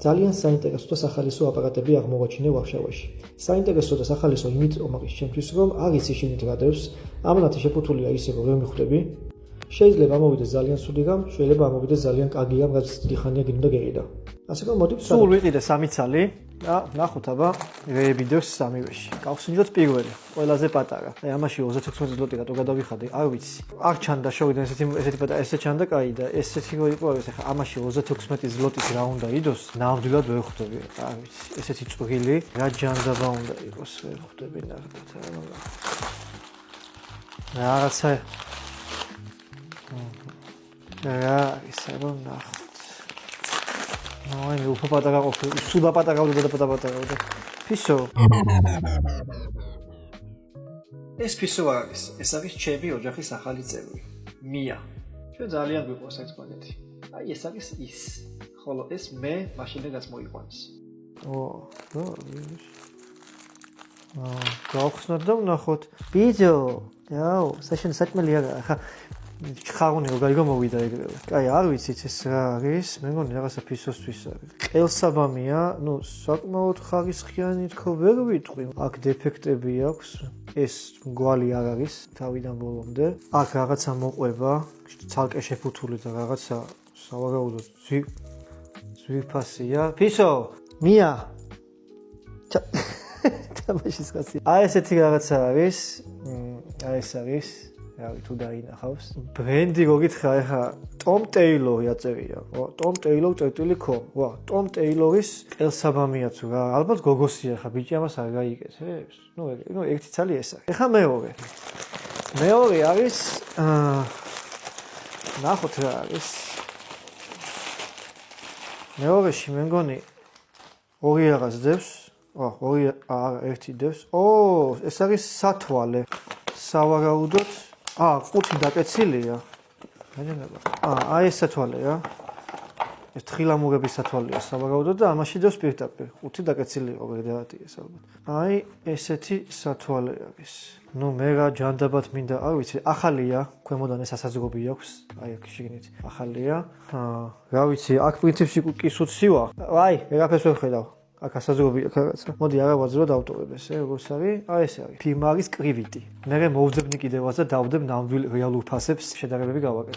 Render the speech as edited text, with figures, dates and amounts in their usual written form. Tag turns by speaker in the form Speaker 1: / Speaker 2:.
Speaker 1: ძალიან საინტერესო და სახალისო აპარატები აღმოაჩინე ვარშავაში. საინტერესო და სახალისო იმიტომ არის ჩემთვის, რომ არ იცი შინით რა დევს, ამანათი შეფუთულია ისე, რომ ვერ მიხვდები. შეიძლება ამოვიდეს ძალიან ცუდი რამ, შეიძლება ამოვიდეს ძალიან კარგი რამ, რაც დიდი ხანია გინდა გეყიდა. ასე რომ მოდი
Speaker 2: სულ ვიყიდე 3 ცალი და ნახოთ აბა რეები დევს სამივეში. გავხსნილოთ პირველი, ყველაზე პატარა. აი ამაში 36 ზლოტი რატო გადავიხადე, არ ვიცი. არ ჩანდა შევიდან ესეთი პატარა, ესე ჩანდა კაი და ესეთი რო იყო, ახლა ამაში 36 ზლოტის რა უნდა იდოს, ნამდვილად ვერ ხვდები, არ ვიცი. ესეთი წვრილი, რა ჯანდაბა უნდა იყოს, ვერ ხვდები ნახოთ რა. რაღაცა რა ისე რომ ნახოთ. აი, უფრო პატარა ყოფილი, სულა პატარავდა და პატარავდა. ფისო. ეს ფისო არის, ეს არის ჩემი ოჯახის ახალი წევრი. მია. ჩვენ ძალიან გვიყვარს ერთმანეთი. აი, ეს არის ის. ხოლო ეს მე მაშინე რაც მოიყვანს. გავხსნათ და ვნახოთ. ბიძო, დაო, საშენ საჭმელი არა, ხა ჩხარუნი როგორ გამოვიდა ეგრევე. კაი, არ ვიცით ეს რა არის, მე მგონი რაღაცა ფისოსთვის არის. ყელსაბამია, ну, საკმაოდ ხარისხიანი თქო ვერ ვიტყვი. აქ დეფექტები აქვს. ეს გვალი არ არის თავიდან ბოლომდე. აქ რაღაცა მოყვება, ცალკე შეფუთული და რაღაცა სავარაუდოდ ძვირფასია. ფისო, მია. თამაშის ხასი. აი ესეთი რაღაცა არის. აი ეს არის. რავი თუ დაინახავს. ბრენდი გოგითხრა ეხა ტომ ტეილორი აწერია. ტომ ტეილორ წერტილი ქო. ტომ ტეილორის ყელსაბამია თუ რა. ალბათ გოგოსია ხა ბიჭი ამას არ გაიგეთებს. ნუ ერთი ცალი ეს არის. ეხა მეორე. მეორე არის ნახოთ რა არის. მეორეში მე მგონი ორი რაღაც დევს. ორი არა ერთი დევს. ეს არის სათვალე. სავარაუდოდ ყუთი დაკეცილია. განენება. აი ეს სათვალეა. ეს თხილამურების სათვალეა სავარაუდოდ და ამაში დევს პირდაპირ. ყუთი დაკეცილია ვერდაატი ეს ალბათ. აი ესეთი სათვალე არის. ნუ მე რა ჯანდაბად მინდა, არ ვიცი, ახალია, ქვემოდან ეს ასაძრობი აქვს. აი აქ შიგნით ახალია. რა ვიცი, აქ პრინციპში კი სუცივა. აი, ვერაფერს ვერ ხედავ. აქ ასაძრობი აქ რაღაცა. მოდი არა ვაძრო დავტოვებ ესე, როგორც არის? აი ეს არის. ფირმა არის კრივიტი. მე მოვძებნი კიდევაც და დავდებ ნამდვილ რეალურ ფასებს შედარებები გავაკეთებ.